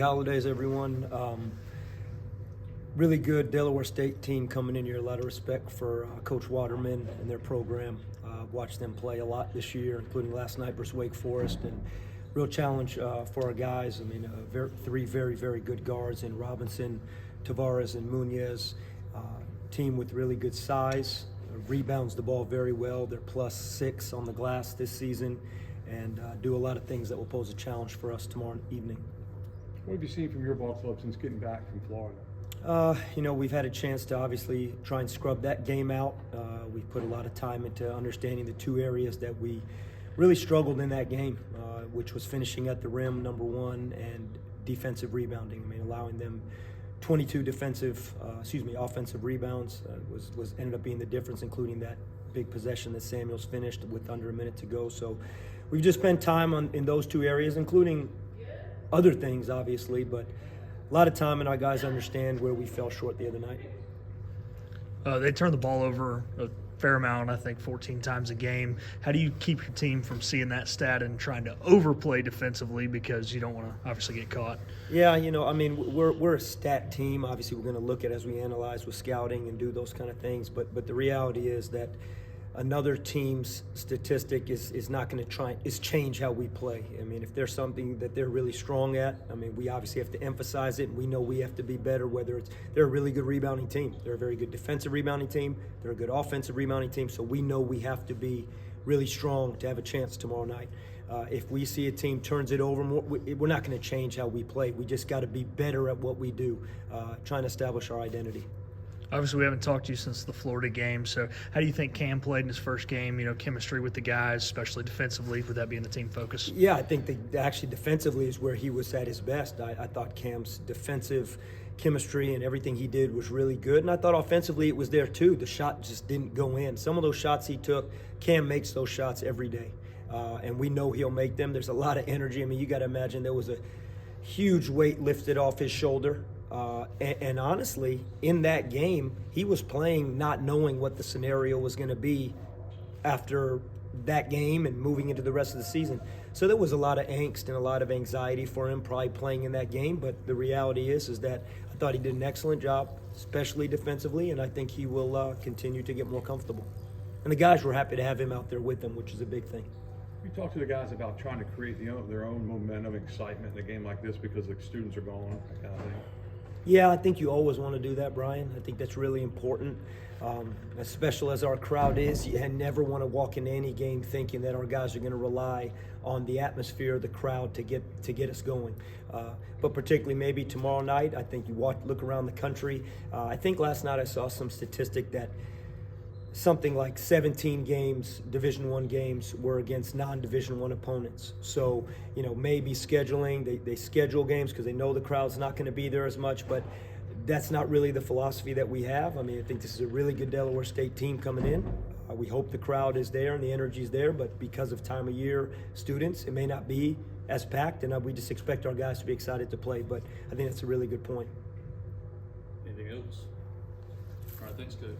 Holidays, everyone. Really good Delaware State team coming in here. A lot of respect for Coach Waterman and their program. Watched them play a lot this year, including last night versus Wake Forest, and real challenge for our guys. I mean, three very, very good guards in Robinson, Tavares, and Munoz. Team with really good size, rebounds the ball very well. They're +6 on the glass this season, and do a lot of things that will pose a challenge for us tomorrow evening. What have you seen from your ball club since getting back from Florida? We've had a chance to obviously try and scrub that game out. We've put a lot of time into understanding the two areas that we really struggled in that game, which was finishing at the rim, number one, and defensive rebounding. I mean, allowing them 22 offensive rebounds was ended up being the difference, including that big possession that Samuels finished with under a minute to go. So we've just spent time in those two areas, including other things, obviously, but a lot of time, and our guys understand where we fell short the other night. They turn the ball over a fair amount, I think 14 times a game. How do you keep your team from seeing that stat and trying to overplay defensively because you don't want to obviously get caught? Yeah, we're a stat team. Obviously, we're going to look at as we analyze with scouting and do those kind of things. But the reality is that another team's statistic is not going to change how we play. I mean, if there's something that they're really strong at, I mean, we obviously have to emphasize it. And we know we have to be better, they're a really good rebounding team. They're a very good defensive rebounding team. They're a good offensive rebounding team. So we know we have to be really strong to have a chance tomorrow night. If we see a team turns it over more, we're not going to change how we play. We just got to be better at what we do, trying to establish our identity. Obviously, we haven't talked to you since the Florida game, so how do you think Cam played in his first game? Chemistry with the guys, especially defensively, with that being the team focus? Yeah, I think actually defensively is where he was at his best. I thought Cam's defensive chemistry and everything he did was really good, and I thought offensively it was there too. The shot just didn't go in. Some of those shots he took, Cam makes those shots every day, and we know he'll make them. There's a lot of energy. I mean, you got to imagine there was a huge weight lifted off his shoulder. And honestly, in that game, he was playing not knowing what the scenario was going to be after that game and moving into the rest of the season. So there was a lot of angst and a lot of anxiety for him probably playing in that game. But the reality is that I thought he did an excellent job, especially defensively, and I think he will continue to get more comfortable. And the guys were happy to have him out there with them, which is a big thing. You talk to the guys about trying to create their own momentum, excitement in a game like this because the students are gone, that kind of thing. Yeah, I think you always want to do that, Brian. I think that's really important, as special as our crowd is. You never want to walk into any game thinking that our guys are going to rely on the atmosphere of the crowd to get us going. But particularly maybe tomorrow night, I think you look around the country. I think last night I saw some statistic that something like 17 games, Division I games, were against non-Division I opponents. So, maybe scheduling, they schedule games because they know the crowd's not going to be there as much, but that's not really the philosophy that we have. I mean, I think this is a really good Delaware State team coming in. We hope the crowd is there and the energy is there, but because of time of year, students, it may not be as packed, and we just expect our guys to be excited to play, but I think that's a really good point. Anything else? All right, thanks, Coach.